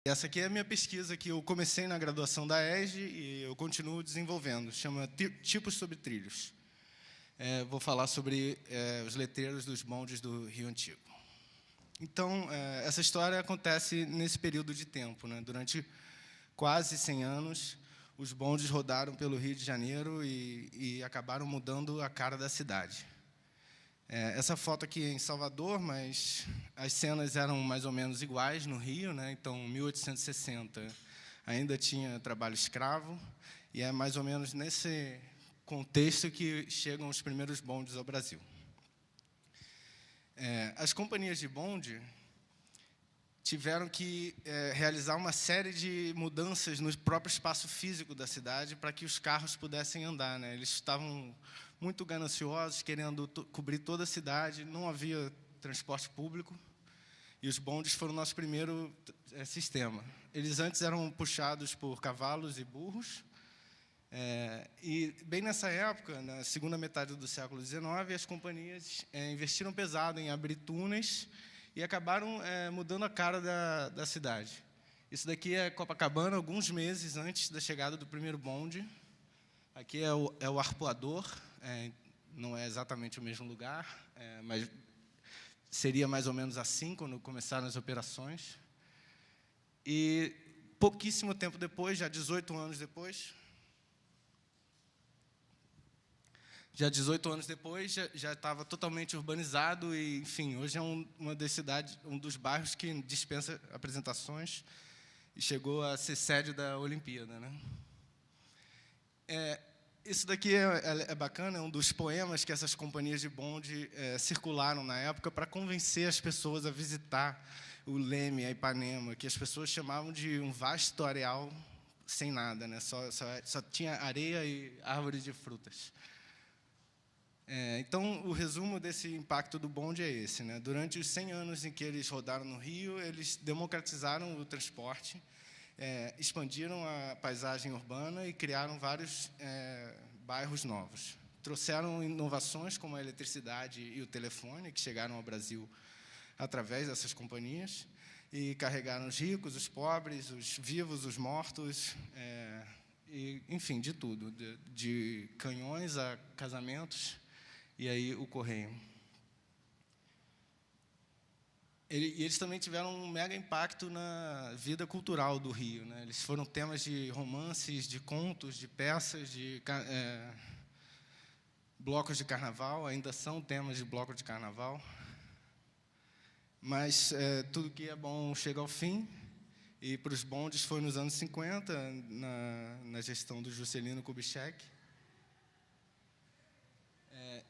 Essa aqui é a minha pesquisa que eu comecei na graduação da ESG e eu continuo desenvolvendo. Chama Tipos sobre Trilhos. Vou falar sobre os letreiros dos bondes do Rio Antigo. Então, essa história acontece nesse período de tempo, né? Durante quase 100 anos, os bondes rodaram pelo Rio de Janeiro e acabaram mudando a cara da cidade. Essa foto aqui é em Salvador, mas as cenas eram mais ou menos iguais no Rio, né? Então, em 1860, ainda tinha trabalho escravo, e é mais ou menos nesse contexto que chegam os primeiros bondes ao Brasil. As companhias de bonde tiveram que realizar uma série de mudanças no próprio espaço físico da cidade para que os carros pudessem andar, né? Eles estavam muito gananciosos, querendo cobrir toda a cidade, não havia transporte público, e os bondes foram o nosso primeiro sistema. Eles antes eram puxados por cavalos e burros, e bem nessa época, na segunda metade do século XIX, as companhias investiram pesado em abrir túneis e acabaram mudando a cara da cidade. Isso daqui é Copacabana, alguns meses antes da chegada do primeiro bonde. Aqui é o Arpoador, não é exatamente o mesmo lugar, mas seria mais ou menos assim quando começaram as operações. E pouquíssimo tempo depois, já 18 anos depois, já estava totalmente urbanizado e, enfim, hoje é uma das cidades, um dos bairros que dispensa apresentações e chegou a ser sede da Olimpíada, né? Isso daqui é bacana, é um dos poemas que essas companhias de bonde circularam na época para convencer as pessoas a visitar o Leme, a Ipanema, que as pessoas chamavam de um vasto areal sem nada, né? Só tinha areia e árvores de frutas. Então, o resumo desse impacto do bonde é esse, né? Durante os 100 anos em que eles rodaram no Rio, eles democratizaram o transporte, expandiram a paisagem urbana e criaram vários bairros novos. Trouxeram inovações como a eletricidade e o telefone, que chegaram ao Brasil através dessas companhias, e carregaram os ricos, os pobres, os vivos, os mortos, e, enfim, de tudo, de canhões a casamentos, e aí o correio. E eles também tiveram um mega impacto na vida cultural do Rio, né? Eles foram temas de romances, de contos, de peças, de blocos de carnaval, ainda são temas de bloco de carnaval. Mas tudo que é bom chega ao fim, e para os bondes foi nos anos 50, na gestão do Juscelino Kubitschek.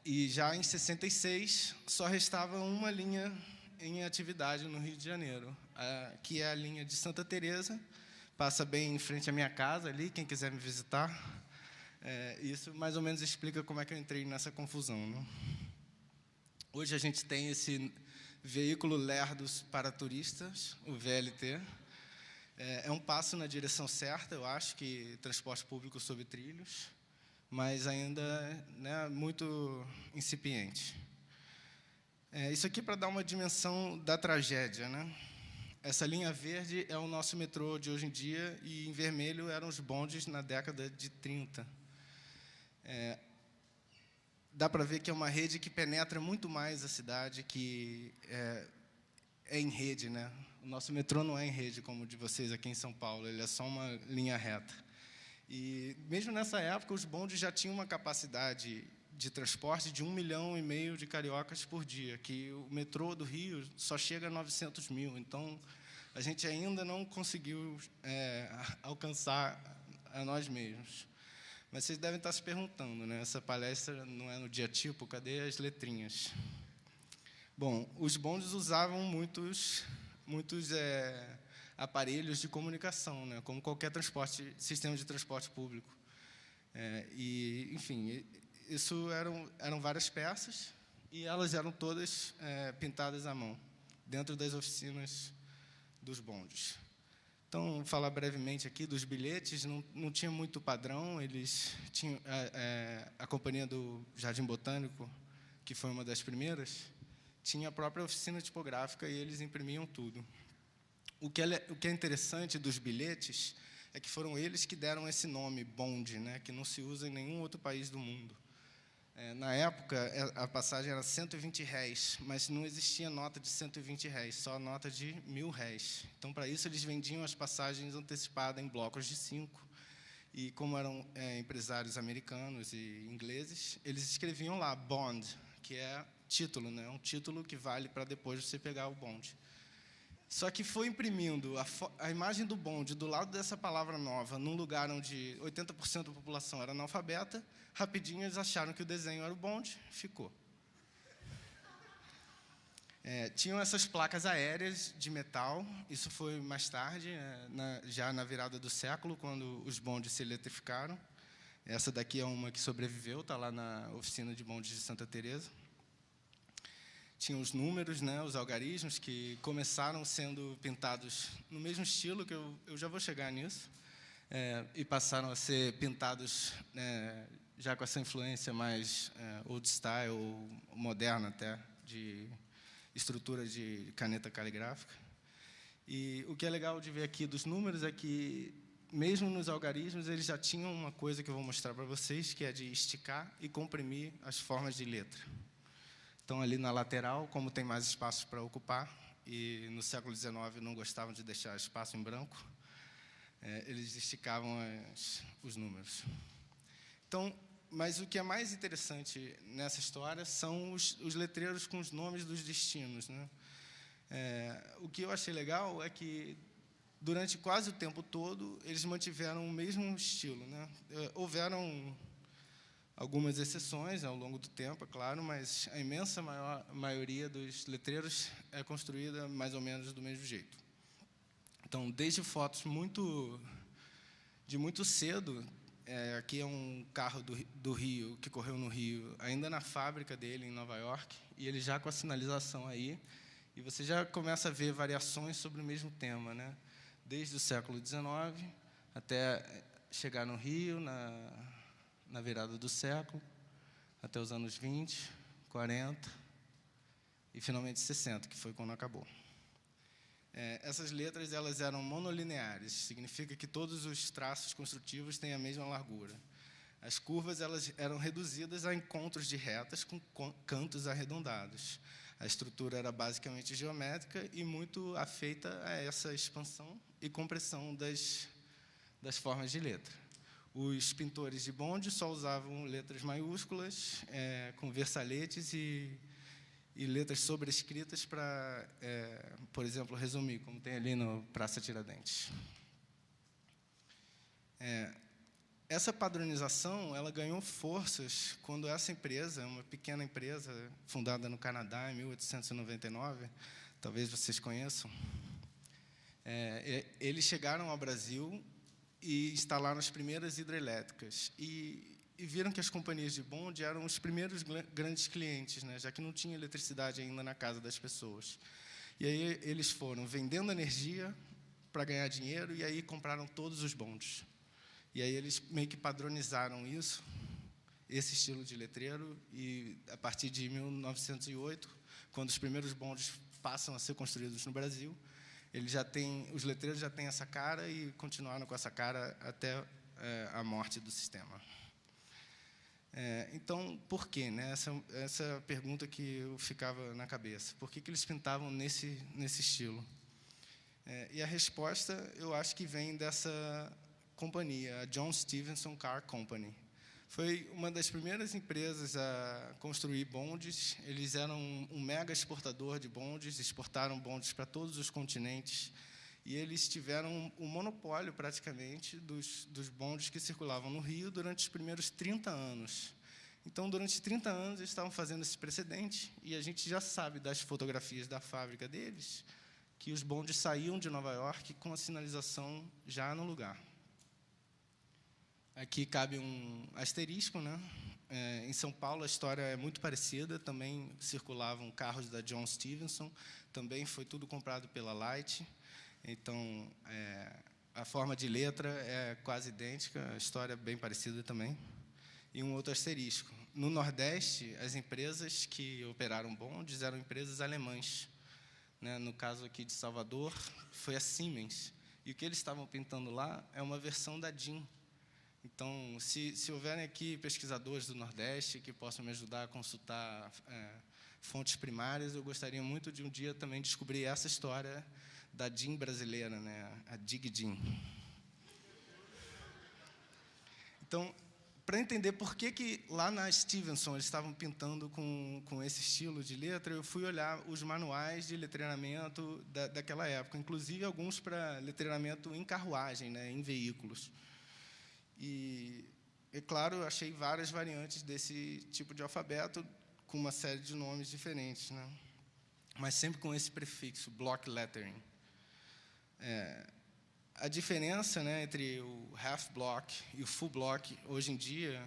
E já em 66, só restava uma linha em atividade no Rio de Janeiro, que é a linha de Santa Teresa, passa bem em frente à minha casa ali, quem quiser me visitar. Isso mais ou menos explica como é que eu entrei nessa confusão, né? Hoje a gente tem esse veículo lerdos para turistas, o VLT. É um passo na direção certa, eu acho, que transporte público sobre trilhos, mas ainda, né, muito incipiente. Isso aqui para dar uma dimensão da tragédia, né? Essa linha verde é o nosso metrô de hoje em dia, e em vermelho eram os bondes na década de 30. Dá para ver que é uma rede que penetra muito mais a cidade, que é em rede, né? O nosso metrô não é em rede como o de vocês aqui em São Paulo, ele é só uma linha reta. E, mesmo nessa época, os bondes já tinham uma capacidade de transporte de 1,5 milhão de cariocas por dia, que o metrô do Rio só chega a 900 mil. Então, a gente ainda não conseguiu alcançar a nós mesmos. Mas vocês devem estar se perguntando, né? Essa palestra não é no dia tipo, cadê as letrinhas? Bom, os bondes usavam muitos aparelhos de comunicação, né? Como qualquer sistema de transporte público. Enfim, isso eram várias peças, e elas eram todas pintadas à mão, dentro das oficinas dos bondes. Então, vou falar brevemente aqui dos bilhetes. Não tinha muito padrão, eles tinham a companhia do Jardim Botânico, que foi uma das primeiras, tinha a própria oficina tipográfica e eles imprimiam tudo. O que é interessante dos bilhetes é que foram eles que deram esse nome, bonde, né, que não se usa em nenhum outro país do mundo. Na época, a passagem era R$ 120, mas não existia nota de R$ 120, só nota de R$ 1.000. Então, para isso, eles vendiam as passagens antecipadas em blocos de 5. E, como eram empresários americanos e ingleses, eles escreviam lá, bond, que é título, né, um título que vale para depois você pegar o bonde. Só que foi imprimindo a imagem do bonde do lado dessa palavra nova, num lugar onde 80% da população era analfabeta, rapidinho eles acharam que o desenho era o bonde, ficou. Tinham essas placas aéreas de metal, isso foi mais tarde, já na virada do século, quando os bondes se eletrificaram. Essa daqui é uma que sobreviveu, está lá na oficina de bondes de Santa Teresa. Tinha os números, né, os algarismos, que começaram sendo pintados no mesmo estilo, que eu já vou chegar nisso, e passaram a ser pintados já com essa influência mais old style, ou moderna até, de estrutura de caneta caligráfica. E o que é legal de ver aqui dos números é que, mesmo nos algarismos, eles já tinham uma coisa que eu vou mostrar para vocês, que é de esticar e comprimir as formas de letra. Então, ali na lateral, como tem mais espaço para ocupar, e no século XIX não gostavam de deixar espaço em branco, eles esticavam os números. Então, mas o que é mais interessante nessa história são os letreiros com os nomes dos destinos, né? O que eu achei legal é que, durante quase o tempo todo, eles mantiveram o mesmo estilo, né? Houveram algumas exceções ao longo do tempo, é claro, mas a imensa maioria dos letreiros é construída mais ou menos do mesmo jeito. Então, desde fotos de muito cedo, aqui é um carro do Rio, que correu no Rio, ainda na fábrica dele, em Nova York, e ele já com a sinalização aí, e você já começa a ver variações sobre o mesmo tema, né? Desde o século XIX até chegar no Rio, na virada do século, até os anos 20, 40 e, finalmente, 60, que foi quando acabou. Essas letras elas eram monolineares, significa que todos os traços construtivos têm a mesma largura. As curvas elas eram reduzidas a encontros de retas com cantos arredondados. A estrutura era basicamente geométrica e muito afeita a essa expansão e compressão das formas de letra. Os pintores de bonde só usavam letras maiúsculas, com versaletes e letras sobrescritas para, por exemplo, resumir, como tem ali no Praça Tiradentes. Essa padronização ela ganhou forças quando essa empresa, uma pequena empresa fundada no Canadá em 1899, talvez vocês conheçam, eles chegaram ao Brasil e instalaram as primeiras hidrelétricas. E viram que as companhias de bonde eram os primeiros grandes clientes, né, já que não tinha eletricidade ainda na casa das pessoas. E aí eles foram vendendo energia para ganhar dinheiro, e aí compraram todos os bondes. E aí eles meio que padronizaram isso, esse estilo de letreiro, e a partir de 1908, quando os primeiros bondes passam a ser construídos no Brasil, os letreiros já têm essa cara e continuaram com essa cara até a morte do sistema. Então, por quê, né? Essa pergunta que eu ficava na cabeça. Por que eles pintavam nesse estilo? E a resposta, eu acho que vem dessa companhia, a John Stevenson Car Company. Foi uma das primeiras empresas a construir bondes. Eles eram um mega exportador de bondes, exportaram bondes para todos os continentes, e eles tiveram um monopólio, praticamente, dos bondes que circulavam no Rio durante os primeiros 30 anos. Então, durante 30 anos, eles estavam fazendo esse precedente, e a gente já sabe das fotografias da fábrica deles que os bondes saíam de Nova York com a sinalização já no lugar. Aqui cabe um asterisco, né? Em São Paulo, a história é muito parecida. Também circulavam carros da John Stevenson. Também foi tudo comprado pela Light. Então, a forma de letra é quase idêntica. A história é bem parecida também. E um outro asterisco. No Nordeste, as empresas que operaram bondes eram empresas alemãs. né? No caso aqui de Salvador, foi a Siemens. E o que eles estavam pintando lá é uma versão da DIN. Então, se houverem aqui pesquisadores do Nordeste que possam me ajudar a consultar fontes primárias, eu gostaria muito de um dia também descobrir essa história da DIN brasileira, né? A Dig DIN. Então, para entender por que lá na Stevenson eles estavam pintando com esse estilo de letra, eu fui olhar os manuais de letreiramento daquela época, inclusive alguns para letreiramento em carruagem, né, em veículos. E, é claro, eu achei várias variantes desse tipo de alfabeto, com uma série de nomes diferentes, né, mas sempre com esse prefixo, block lettering. A diferença, né, entre o half block e o full block, hoje em dia,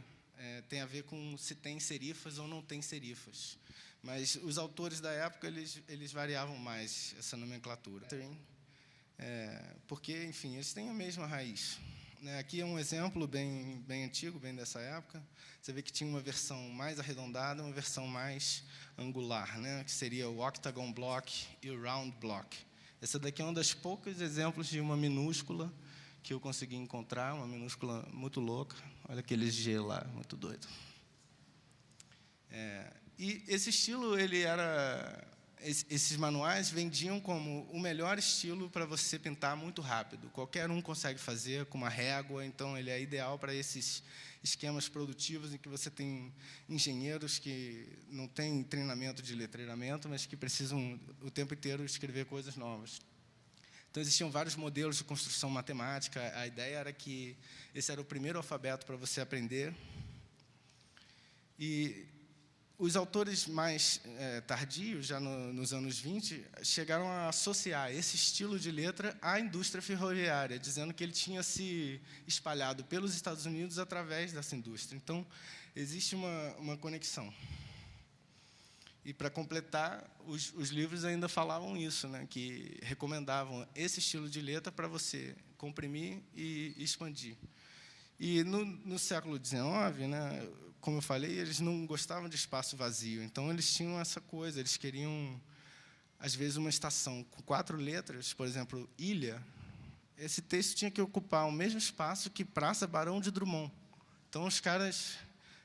tem a ver com se tem serifas ou não tem serifas. Mas os autores da época, eles variavam mais essa nomenclatura. Porque, enfim, eles têm a mesma raiz. Aqui é um exemplo bem antigo, bem dessa época. Você vê que tinha uma versão mais arredondada, uma versão mais angular, né, que seria o octagon block e o round block. Essa daqui é um dos poucos exemplos de uma minúscula que eu consegui encontrar, uma minúscula muito louca. Olha aquele G lá, muito doido. E esse estilo, esses manuais vendiam como o melhor estilo para você pintar muito rápido. Qualquer um consegue fazer com uma régua, então ele é ideal para esses esquemas produtivos em que você tem engenheiros que não têm treinamento de letreiramento, mas que precisam o tempo inteiro escrever coisas novas. Então, existiam vários modelos de construção matemática. A ideia era que esse era o primeiro alfabeto para você aprender. E os autores mais tardios, já nos anos 20, chegaram a associar esse estilo de letra à indústria ferroviária, dizendo que ele tinha se espalhado pelos Estados Unidos através dessa indústria. Então, existe uma conexão. E, para completar, os livros ainda falavam isso, né, que recomendavam esse estilo de letra para você comprimir e expandir. E, no século XIX, né, como eu falei, eles não gostavam de espaço vazio. Então, eles tinham essa coisa, eles queriam, às vezes, uma estação com 4 letras, por exemplo, Ilha. Esse texto tinha que ocupar o mesmo espaço que Praça Barão de Drummond. Então, os caras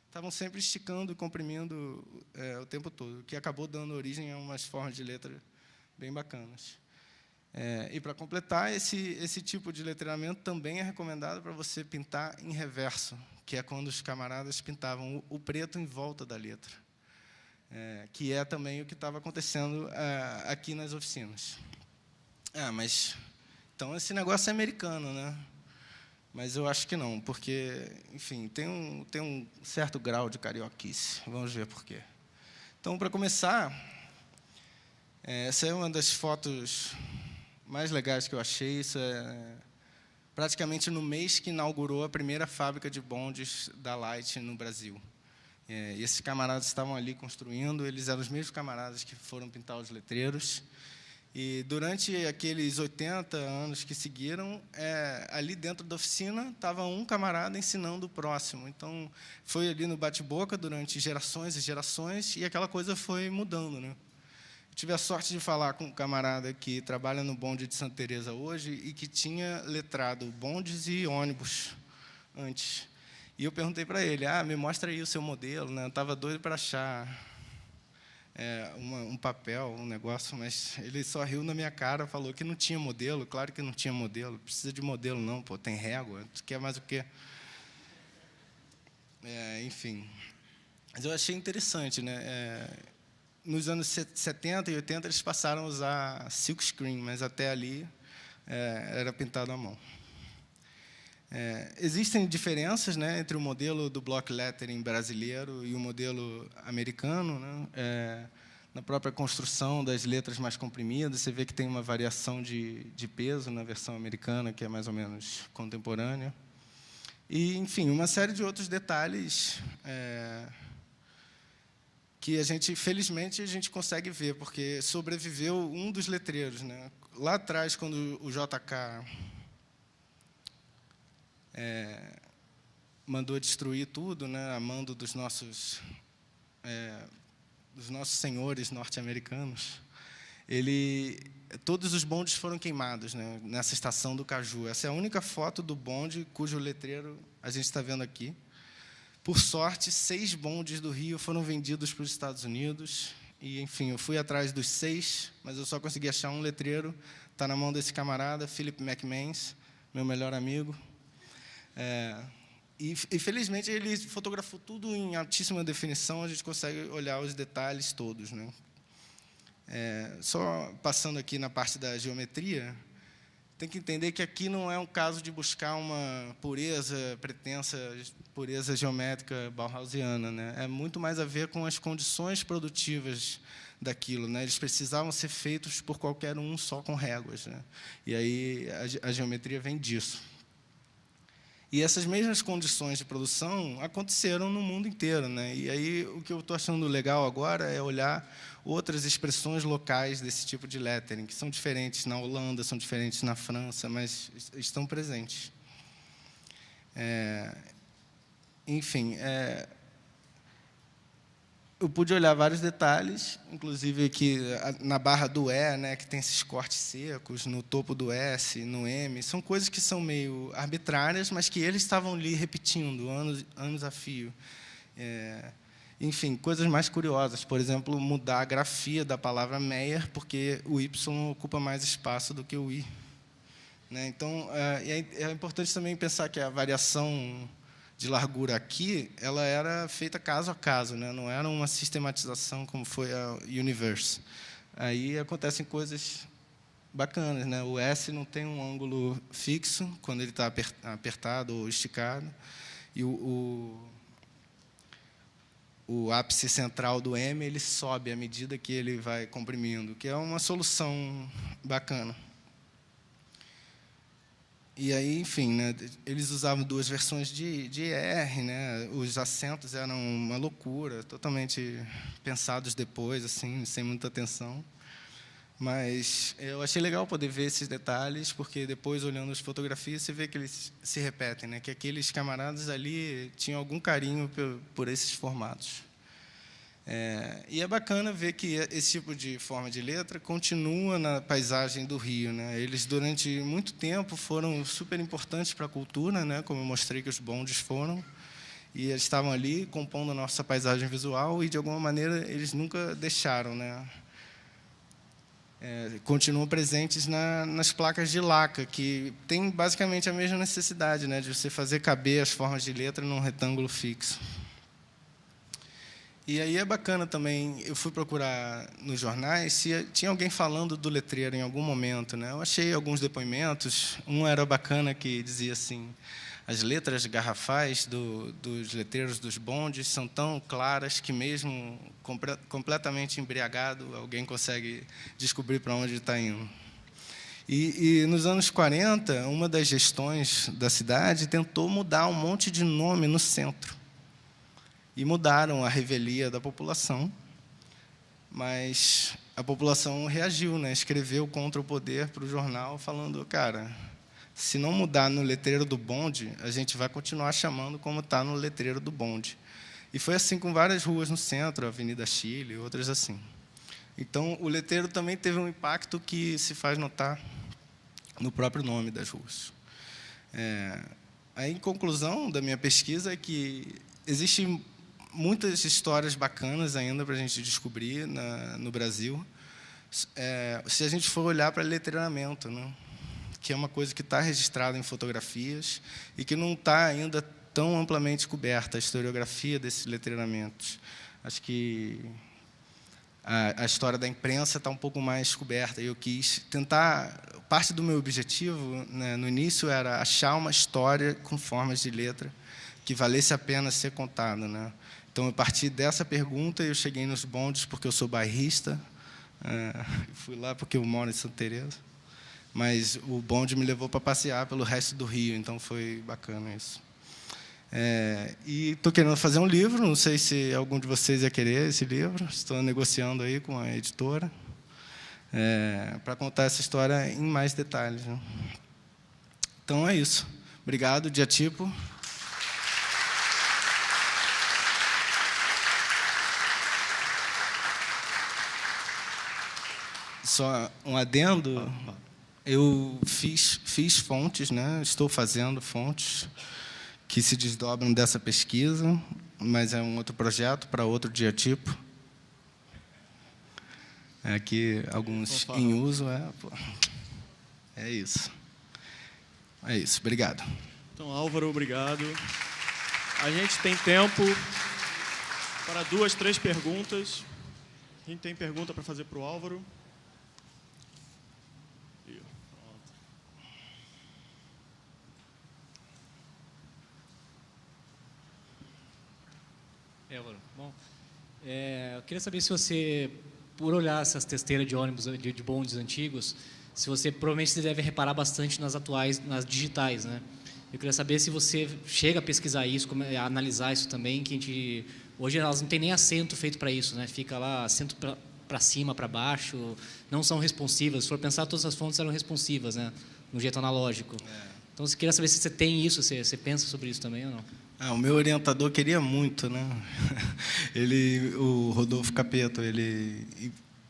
estavam sempre esticando e comprimindo o tempo todo, o que acabou dando origem a umas formas de letra bem bacanas. E, para completar, esse tipo de letreiramento também é recomendado para você pintar em reverso, que é quando os camaradas pintavam o preto em volta da letra, que é também o que estava acontecendo aqui nas oficinas. Então, esse negócio é americano, né? Mas eu acho que não, porque, enfim, tem um certo grau de carioquice. Vamos ver por quê. Então, para começar, essa é uma das fotos mais legais que eu achei. Isso é praticamente no mês que inaugurou a primeira fábrica de bondes da Light no Brasil. E esses camaradas estavam ali construindo, eles eram os mesmos camaradas que foram pintar os letreiros. E, durante aqueles 80 anos que seguiram, ali dentro da oficina, estava um camarada ensinando o próximo. Então, foi ali no bate-boca durante gerações e gerações, e aquela coisa foi mudando, né? Eu tive a sorte de falar com um camarada que trabalha no bonde de Santa Teresa hoje e que tinha letrado bondes e ônibus antes. E eu perguntei para ele, me mostra aí o seu modelo, né? Eu estava doido para achar um papel, um negócio, mas ele só riu na minha cara, falou que não tinha modelo. Claro que não tinha modelo, precisa de modelo não, pô, tem régua, tu quer mais o quê? Enfim, mas eu achei interessante, né? Nos anos 70 e 80 eles passaram a usar silkscreen, mas até ali era pintado à mão. Existem diferenças, né, entre o modelo do block lettering brasileiro e o modelo americano, né? Na própria construção das letras mais comprimidas, você vê que tem uma variação de peso na versão americana, que é mais ou menos contemporânea. E, enfim, uma série de outros detalhes que felizmente, a gente consegue ver, porque sobreviveu um dos letreiros, né? Lá atrás, quando o JK mandou destruir tudo, né, a mando dos nossos senhores norte-americanos, todos os bondes foram queimados, né, nessa estação do Caju. Essa é a única foto do bonde cujo letreiro a gente está vendo aqui. Por sorte, 6 bondes do Rio foram vendidos para os Estados Unidos. E, enfim, eu fui atrás dos 6, mas eu só consegui achar um letreiro. Está na mão desse camarada, Philip McManus, meu melhor amigo. E, felizmente, ele fotografou tudo em altíssima definição. A gente consegue olhar os detalhes todos, né? Só passando aqui na parte da geometria, tem que entender que aqui não é um caso de buscar uma pretensa pureza geométrica bauhausiana, né? É muito mais a ver com as condições produtivas daquilo, né? Eles precisavam ser feitos por qualquer um só com réguas, né? E aí a geometria vem disso. E essas mesmas condições de produção aconteceram no mundo inteiro, né? E aí o que eu estou achando legal agora é olhar outras expressões locais desse tipo de lettering, que são diferentes na Holanda, são diferentes na França, mas estão presentes. Enfim, eu pude olhar vários detalhes, inclusive aqui na barra do E, né, que tem esses cortes secos, no topo do S, no M. São coisas que são meio arbitrárias, mas que eles estavam ali repetindo, anos a fio. Enfim, coisas mais curiosas. Por exemplo, mudar a grafia da palavra Meyer, porque o Y ocupa mais espaço do que o I. Né? Então, é importante também pensar que a variação de largura aqui, ela era feita caso a caso, né? Não era uma sistematização como foi a Universe. Aí acontecem coisas bacanas, né? O S não tem um ângulo fixo quando ele está apertado ou esticado, e o ápice central do M ele sobe à medida que ele vai comprimindo, que é uma solução bacana. E aí, enfim, né, eles usavam 2 versões de R, né? Os acentos eram uma loucura, totalmente pensados depois, assim, sem muita atenção. Mas eu achei legal poder ver esses detalhes, porque depois, olhando as fotografias, você vê que eles se repetem, né? Que aqueles camaradas ali tinham algum carinho por esses formatos. E é bacana ver que esse tipo de forma de letra continua na paisagem do Rio, né? Eles, durante muito tempo, foram super importantes para a cultura, né? Como eu mostrei que os bondes foram, e eles estavam ali compondo a nossa paisagem visual, e, de alguma maneira, eles nunca deixaram, né? Continuam presentes nas placas de laca, que tem basicamente a mesma necessidade, né? De você fazer caber as formas de letra num retângulo fixo. E aí é bacana também, eu fui procurar nos jornais se tinha alguém falando do letreiro em algum momento, né? Eu achei alguns depoimentos, um era bacana que dizia assim: as letras garrafais dos letreiros dos bondes são tão claras que mesmo completamente embriagado, alguém consegue descobrir para onde está indo. E nos anos 40, uma das gestões da cidade tentou mudar um monte de nome no centro. E mudaram a revelia da população, mas a população reagiu, né? Escreveu contra o poder para o jornal, falando: cara, se não mudar no letreiro do bonde, a gente vai continuar chamando como está no letreiro do bonde. E foi assim com várias ruas no centro, a Avenida Chile, outras assim. Então, o letreiro também teve um impacto que se faz notar no próprio nome das ruas. A conclusão da minha pesquisa é que existe muitas histórias bacanas ainda para a gente descobrir no Brasil, se a gente for olhar para letreiramento, né? Que é uma coisa que está registrada em fotografias e que não está ainda tão amplamente coberta, a historiografia desses letreiramentos. Acho que a história da imprensa está um pouco mais coberta. Eu quis tentar... Parte do meu objetivo, né, no início, era achar uma história com formas de letra que valesse a pena ser contada, né? Então, a partir dessa pergunta, eu cheguei nos bondes porque eu sou bairrista. Fui lá porque eu moro em Santa Teresa. Mas o bonde me levou para passear pelo resto do Rio, então foi bacana isso. E estou querendo fazer um livro, não sei se algum de vocês ia querer esse livro. Estou negociando aí com a editora para contar essa história em mais detalhes, né? Então, é isso. Obrigado, Diatipo. Só um adendo, eu fiz fontes, né? Estou fazendo fontes que se desdobram dessa pesquisa, mas é um outro projeto para outro diatipo. Aqui, alguns em uso. É isso. É isso, obrigado. Então, Álvaro, obrigado. A gente tem tempo para 2, 3 perguntas. Quem tem pergunta para fazer para o Álvaro? Álvaro, bom, eu queria saber se você, por olhar essas testeiras de ônibus, de bondes antigos, se você provavelmente você deve reparar bastante nas atuais, nas digitais, né? Eu queria saber se você chega a pesquisar isso, a analisar isso também, que a gente hoje elas não tem nem assento feito para isso, né? Fica lá assento para cima, para baixo, não são responsivas. Se for pensar, todas as fontes eram responsivas, né? No jeito analógico. Então, eu queria saber se você tem isso, você pensa sobre isso também ou não? O meu orientador queria muito, né? O Rodolfo Capeto,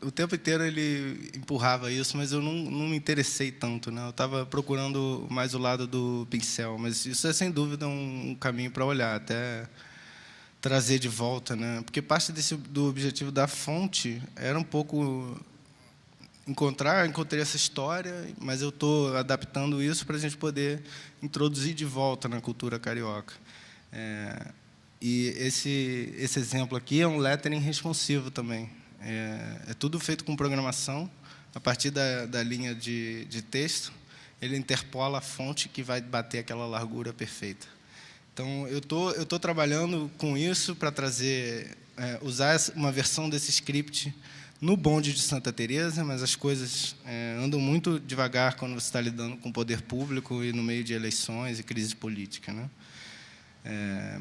o tempo inteiro ele empurrava isso, mas eu não me interessei tanto, né? Eu estava procurando mais o lado do pincel, mas isso é sem dúvida um caminho para olhar, até trazer de volta, né? Porque parte do objetivo da fonte era um pouco encontrei essa história, mas eu estou adaptando isso para a gente poder introduzir de volta na cultura carioca. E esse exemplo aqui é um lettering responsivo também. É tudo feito com programação. A partir da linha de texto, ele interpola a fonte que vai bater aquela largura perfeita. Então, eu tô trabalhando com isso para usar uma versão desse script no bonde de Santa Teresa, mas as coisas andam muito devagar quando você está lidando com o poder público e no meio de eleições e crise política, né?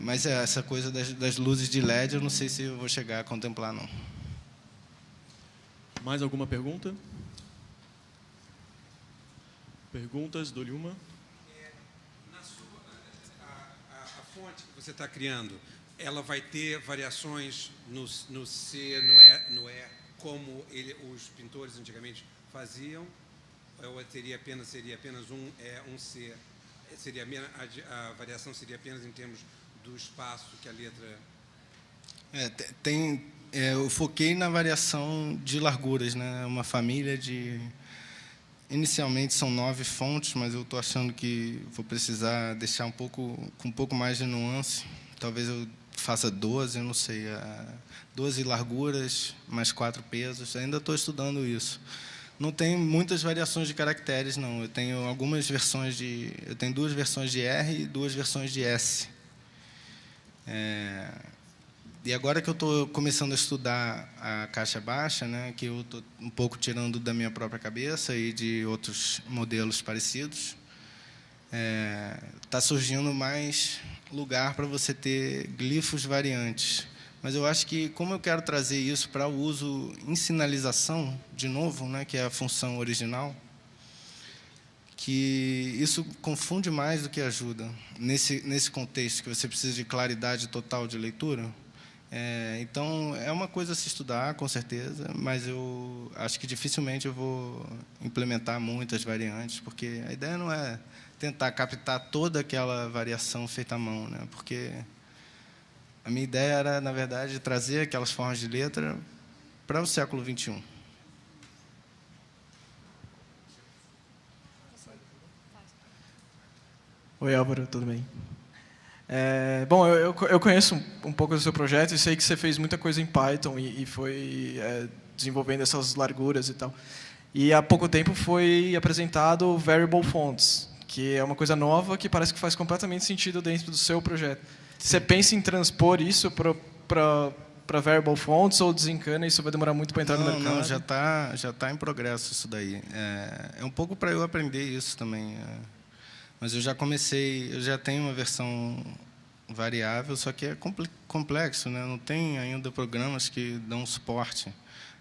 Mas essa coisa das luzes de LED, eu não sei se eu vou chegar a contemplar, não. Mais alguma pergunta? Perguntas, dou-lhe uma. A fonte que você está criando, ela vai ter variações no C, no E, como os pintores antigamente faziam? Ou seria apenas um C? A variação seria apenas em termos do espaço que a letra... Eu foquei na variação de larguras, né? Uma família de... Inicialmente são 9 fontes, mas eu estou achando que vou precisar deixar com um pouco mais de nuance. Talvez eu faça 12, eu não sei. 12 larguras, mais 4 pesos. Ainda estou estudando isso. Não tem muitas variações de caracteres, não. Eu tenho eu tenho 2 versões de R e 2 versões de S. E agora que eu estou começando a estudar a caixa baixa, né, que eu estou um pouco tirando da minha própria cabeça e de outros modelos parecidos, está surgindo mais lugar para você ter glifos variantes. Mas eu acho que, como eu quero trazer isso para o uso em sinalização, de novo, né, que é a função original, que isso confunde mais do que ajuda. Nesse contexto, que você precisa de claridade total de leitura. Então, é uma coisa a se estudar, com certeza, mas eu acho que dificilmente eu vou implementar muitas variantes, porque a ideia não é tentar captar toda aquela variação feita à mão, né? Porque a minha ideia era, na verdade, trazer aquelas formas de letra para o século XXI. Oi, Álvaro, tudo bem? Bom, eu conheço um pouco do seu projeto e sei que você fez muita coisa em Python e foi desenvolvendo essas larguras e tal. E há pouco tempo foi apresentado o Variable Fonts, que é uma coisa nova que parece que faz completamente sentido dentro do seu projeto. Você pensa em transpor isso para Variable Fonts ou desencana e isso vai demorar muito para entrar no mercado? Não, já tá em progresso isso daí. É um pouco para eu aprender isso também. Mas eu já tenho uma versão variável, só que é complexo, né? Não tem ainda programas que dão suporte.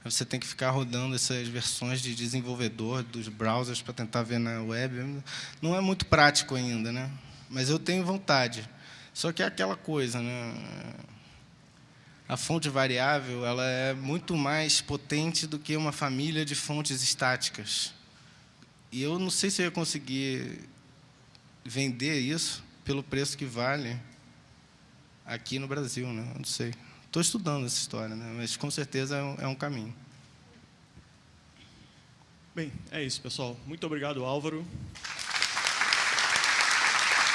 Você tem que ficar rodando essas versões de desenvolvedor dos browsers para tentar ver na web. Não é muito prático ainda, né? Mas eu tenho vontade. Só que é aquela coisa, né? a fonte variável ela é muito mais potente do que uma família de fontes estáticas. E eu não sei se eu ia conseguir vender isso pelo preço que vale aqui no Brasil, né? Eu não sei. Estou estudando essa história, né? Mas com certeza é um caminho. Bem, é isso, pessoal. Muito obrigado, Álvaro.